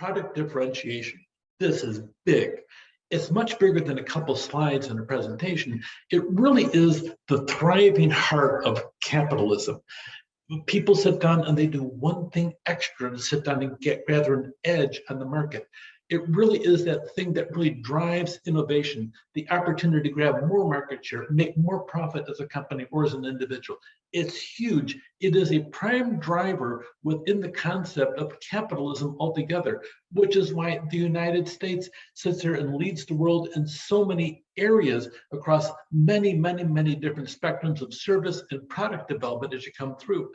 product differentiation. This is big. It's much bigger than a couple slides in a presentation. It really is the thriving heart of capitalism. People sit down and they do one thing extra to sit down and gather an edge on the market. It really is that thing that really drives innovation, the opportunity to grab more market share, make more profit as a company or as an individual. It's huge. It is a prime driver within the concept of capitalism altogether, which is why the United States sits there and leads the world in so many areas across many, many, many different spectrums of service and product development as you come through.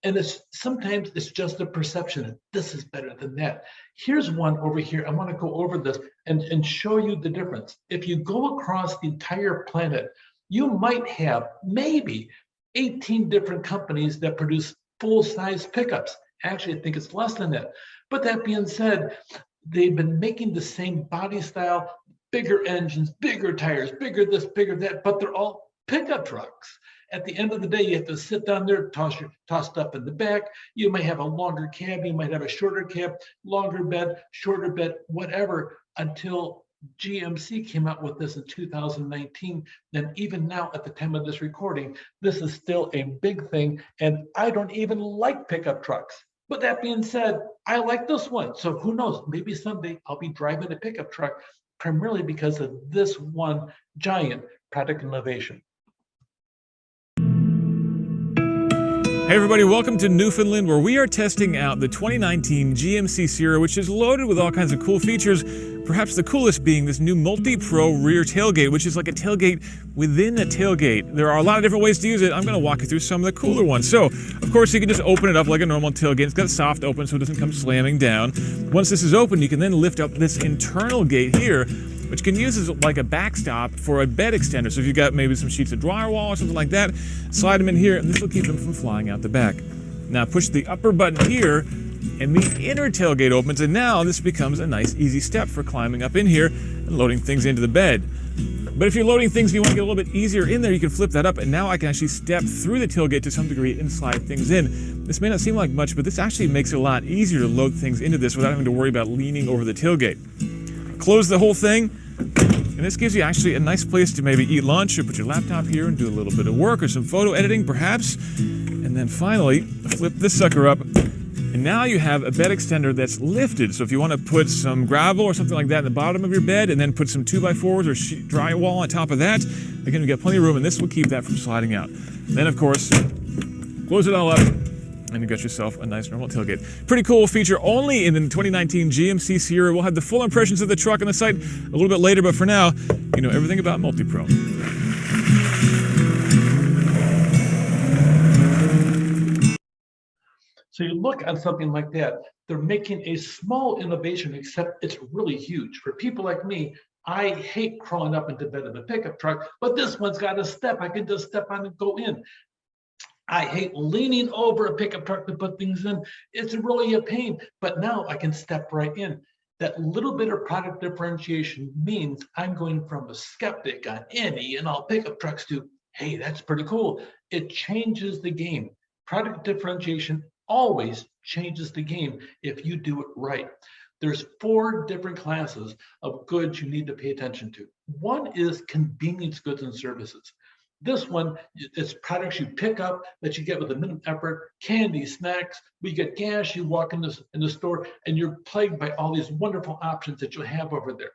And sometimes it's just a perception that this is better than that. Here's one over here. I want to go over this and show you the difference. If you go across the entire planet, you might have maybe 18 different companies that produce full-size pickups. Actually, I think it's less than that. But that being said, they've been making the same body style, bigger engines, bigger tires, bigger this, bigger that, but they're all pickup trucks. At the end of the day, you have to sit down there, toss stuff in the back. You might have a longer cab, you might have a shorter cab, longer bed, shorter bed, whatever, until GMC came out with this in 2019. And even now, at the time of this recording, this is still a big thing. And I don't even like pickup trucks. But that being said, I like this one. So who knows, maybe someday I'll be driving a pickup truck primarily because of this one giant product innovation. Hey everybody, welcome to Newfoundland, where we are testing out the 2019 GMC Sierra, which is loaded with all kinds of cool features, perhaps the coolest being this new Multi-Pro rear tailgate, which is like a tailgate within a tailgate. There are a lot of different ways to use it. I'm going to walk you through some of the cooler ones. So, of course, you can just open it up like a normal tailgate. It's got a soft open so it doesn't come slamming down. Once this is open, you can then lift up this internal gate here, which can use as like a backstop for a bed extender. So if you've got maybe some sheets of drywall or something like that, slide them in here and this will keep them from flying out the back. Now push the upper button here and the inner tailgate opens, and now this becomes a nice easy step for climbing up in here and loading things into the bed. But if you're loading things and you want to get a little bit easier in there, you can flip that up, and now I can actually step through the tailgate to some degree and slide things in. This may not seem like much, but this actually makes it a lot easier to load things into this without having to worry about leaning over the tailgate. Close the whole thing, and this gives you actually a nice place to maybe eat lunch or put your laptop here and do a little bit of work or some photo editing perhaps. And then finally, flip this sucker up, and now you have a bed extender that's lifted. So if you want to put some gravel or something like that in the bottom of your bed and then put some 2x4s or drywall on top of that, again, you get plenty of room, and this will keep that from sliding out. Then of course, close it all up, and you got yourself a nice normal tailgate. Pretty cool feature only in the 2019 GMC Sierra. We'll have the full impressions of the truck on the site a little bit later, but for now, you know everything about Multi-Pro. So you look at something like that, they're making a small innovation, except it's really huge. For people like me, I hate crawling up into bed of a pickup truck, but this one's got a step. I can just step on and go in. I hate leaning over a pickup truck to put things in. It's really a pain, but now I can step right in. That little bit of product differentiation means I'm going from a skeptic on any and all pickup trucks to, hey, that's pretty cool. It changes the game. Product differentiation always changes the game if you do it right. There's 4 different classes of goods you need to pay attention to. One is convenience goods and services. This one is products you pick up that you get with a minimum effort, candy, snacks. We get gas, you walk in the store and you're plagued by all these wonderful options that you have over there.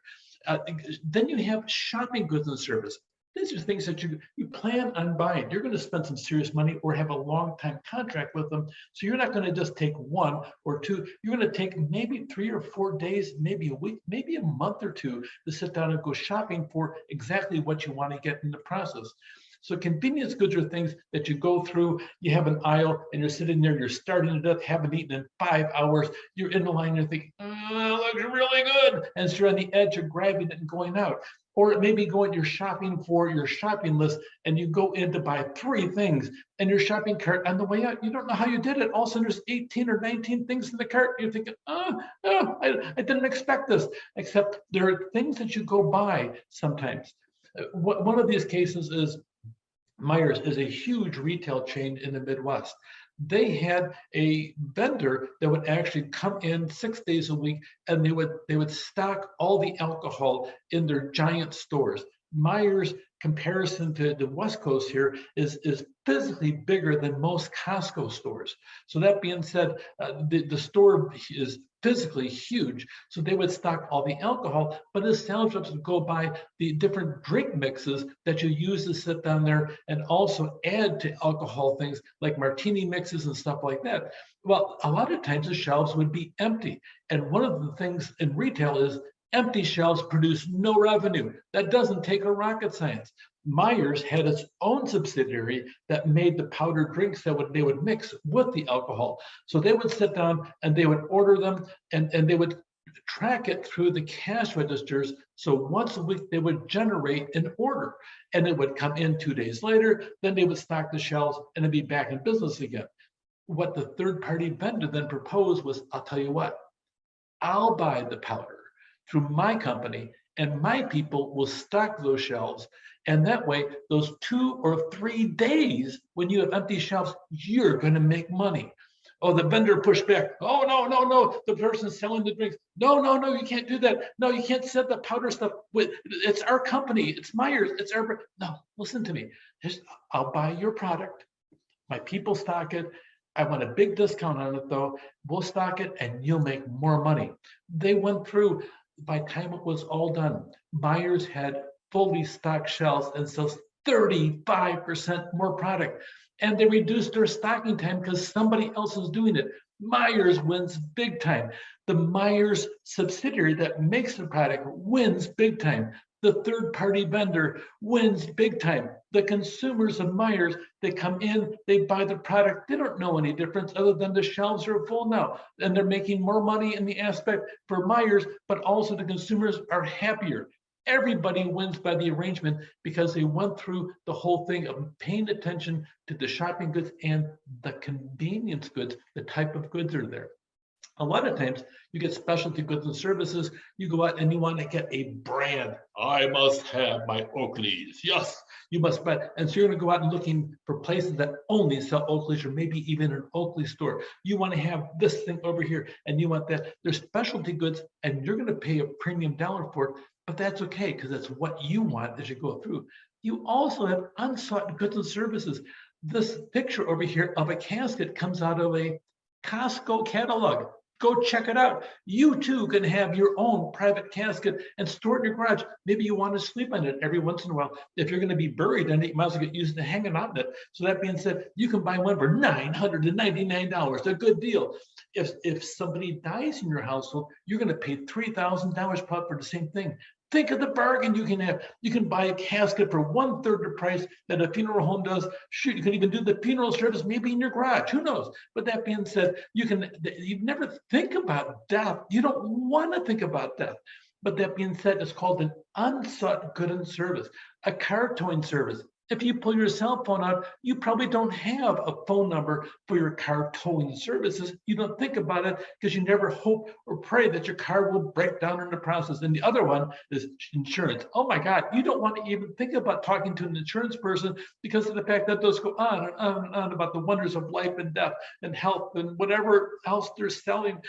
Then you have shopping goods and service. These are things that you plan on buying. You're going to spend some serious money or have a long time contract with them. So you're not going to just take 1 or 2. You're going to take maybe 3 or 4 days, maybe a week, maybe a month or 2 to sit down and go shopping for exactly what you want to get in the process. So convenience goods are things that you go through, you have an aisle and you're sitting there, you're starting to death, haven't eaten in 5 hours, you're in the line, you're thinking, oh, looks really good. And so you're on the edge of grabbing it and going out. Or it may be you're shopping for your shopping list and you go in to buy 3 things and your shopping cart on the way out, you don't know how you did it. All of a sudden there's 18 or 19 things in the cart. You're thinking, I didn't expect this, except there are things that you go buy sometimes. One of these cases is Myers is a huge retail chain in the Midwest. They had a vendor that would actually come in 6 days a week, and they would stock all the alcohol in their giant stores. Myers, comparison to the West Coast here, is physically bigger than most Costco stores. So that being said, the store is physically huge. So they would stock all the alcohol, but the sales reps would go buy the different drink mixes that you use to sit down there and also add to alcohol things like martini mixes and stuff like that. Well, a lot of times the shelves would be empty. And one of the things in retail is empty shelves produce no revenue. That doesn't take a rocket science. Myers had its own subsidiary that made the powdered drinks that they would mix with the alcohol. So they would sit down and they would order them, and they would track it through the cash registers. So once a week, they would generate an order, and it would come in 2 days later. Then they would stock the shelves and it'd be back in business again. What the third-party vendor then proposed was, I'll tell you what, I'll buy the powder through my company, and my people will stock those shelves. And that way, those 2 or 3 days when you have empty shelves, you're going to make money. Oh, the vendor pushed back. Oh, no, no, no. The person selling the drinks. No, no, no, you can't do that. No, you can't sell the powder stuff. It's our company. It's Myers. It's our. No, listen to me. I'll buy your product. My people stock it. I want a big discount on it, though. We'll stock it and you'll make more money. They went through. By the time it was all done, Myers had fully stocked shelves and sells 35% more product. And they reduced their stocking time because somebody else is doing it. Myers wins big time. The Myers subsidiary that makes the product wins big time. The third-party vendor wins big time. The consumers of Myers, they come in, they buy the product. They don't know any difference other than the shelves are full now. And they're making more money in the aspect for Myers, but also the consumers are happier. Everybody wins by the arrangement because they went through the whole thing of paying attention to the shopping goods and the convenience goods, the type of goods are there. A lot of times you get specialty goods and services, you go out and you want to get a brand. I must have my Oakleys. Yes, you must buy. And so you're going to go out and looking for places that only sell Oakleys, or maybe even an Oakley store. You want to have this thing over here and you want that. There's specialty goods and you're going to pay a premium dollar for it, but that's okay because that's what you want as you go through. You also have unsought goods and services. This picture over here of a casket comes out of a Costco catalog. Go check it out. You too can have your own private casket and store it in your garage. Maybe you want to sleep on it every once in a while. If you're going to be buried in it, you might as well get used to hanging out in it. So that being said, you can buy one for $999, a good deal. If somebody dies in your household, you're going to pay $3,000 probably for the same thing. Think of the bargain you can have. You can buy a casket for 1/3 the price that a funeral home does. Shoot, you can even do the funeral service maybe in your garage. Who knows? But that being said, you never think about death. You don't want to think about death. But that being said, it's called an unsought good and service, a car towing service. If you pull your cell phone out, you probably don't have a phone number for your car towing services. You don't think about it because you never hope or pray that your car will break down in the process. And the other one is insurance. Oh my God, you don't want to even think about talking to an insurance person because of the fact that those go on and on and on about the wonders of life and death and health and whatever else they're selling.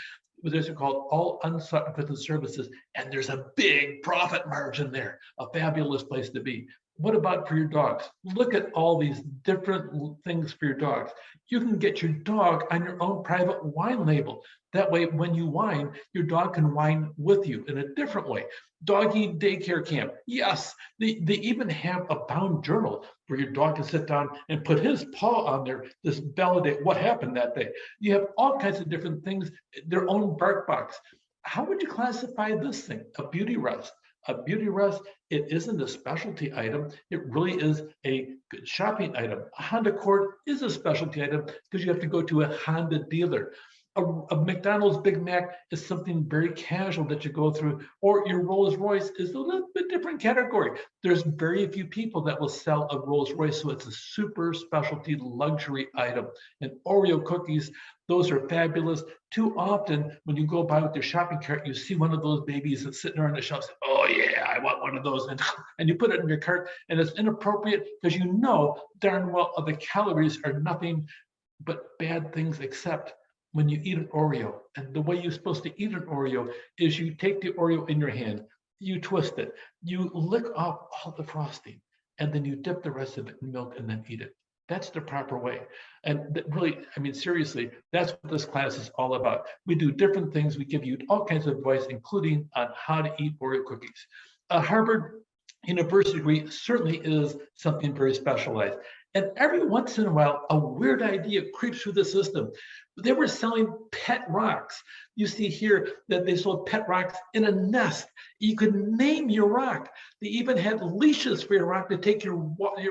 Those are called all unsought goods and services. And there's a big profit margin there, a fabulous place to be. What about for your dogs? Look at all these different things for your dogs. You can get your dog on your own private wine label. That way, when you wine, your dog can wine with you in a different way. Doggy daycare camp. Yes, they even have a bound journal where your dog can sit down and put his paw on there to validate what happened that day. You have all kinds of different things, their own bark box. How would you classify this thing? A beauty rest. A beauty rest, it isn't a specialty item. It really is a good shopping item. A Honda Accord is a specialty item because you have to go to a Honda dealer. A McDonald's Big Mac is something very casual that you go through, or your Rolls Royce is a little bit different category. There's very few people that will sell a Rolls Royce, so it's a super specialty luxury item. And Oreo cookies, those are fabulous. Too often, when you go by with your shopping cart, you see one of those babies that's sitting there on the shelf. Say, oh yeah, I want one of those, and you put it in your cart, and it's inappropriate because you know darn well the calories are nothing but bad things, except when you eat an Oreo. And the way you're supposed to eat an Oreo is you take the Oreo in your hand, you twist it, you lick off all the frosting, and then you dip the rest of it in milk and then eat it. That's the proper way. And really, I mean, seriously, that's what this class is all about. We do different things. We give you all kinds of advice, including on how to eat Oreo cookies. Harvard University degree certainly is something very specialized. And every once in a while, a weird idea creeps through the system. They were selling pet rocks. You see here that they sold pet rocks in a nest. You could name your rock. They even had leashes for your rock to take your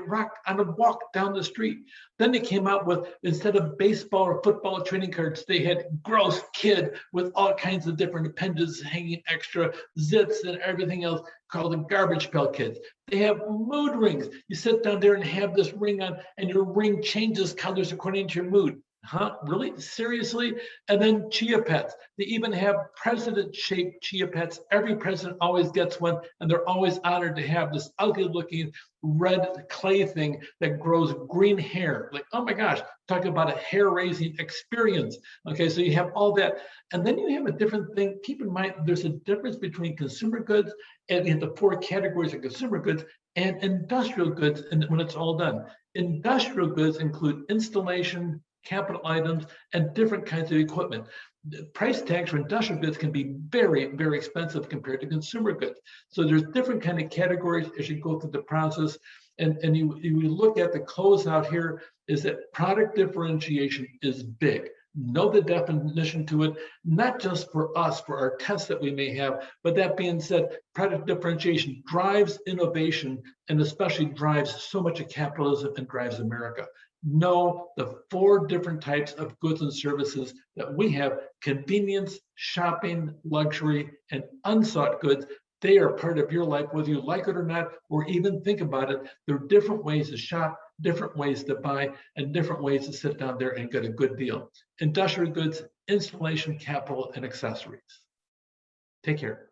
rock on a walk down the street. Then they came out with, instead of baseball or football trading cards, they had gross kid with all kinds of different appendages hanging extra, zits and everything else, called them garbage pail kids. They have mood rings. You sit down there and have this ring on, and your ring changes colors according to your mood. Huh? Really? Seriously? And then chia pets. They even have president-shaped chia pets. Every president always gets one, and they're always honored to have this ugly-looking red clay thing that grows green hair. Like, oh my gosh, talk about a hair-raising experience. Okay, so you have all that. And then you have a different thing. Keep in mind, there's a difference between consumer goods and in the 4 categories of consumer goods and industrial goods, and when it's all done. Industrial goods include installation, capital items, and different kinds of equipment. The price tags for industrial goods can be very, very expensive compared to consumer goods. So there's different kind of categories as you go through the process. And you look at the closeout here, is that product differentiation is big. Know the definition to it, not just for us, for our tests that we may have, but that being said, product differentiation drives innovation and especially drives so much of capitalism and drives America. Know the 4 different types of goods and services that we have: convenience, shopping, luxury, and unsought goods. They are part of your life, whether you like it or not, or even think about it. There are different ways to shop, different ways to buy, and different ways to sit down there and get a good deal. Industrial goods, installation, capital, and accessories. Take care.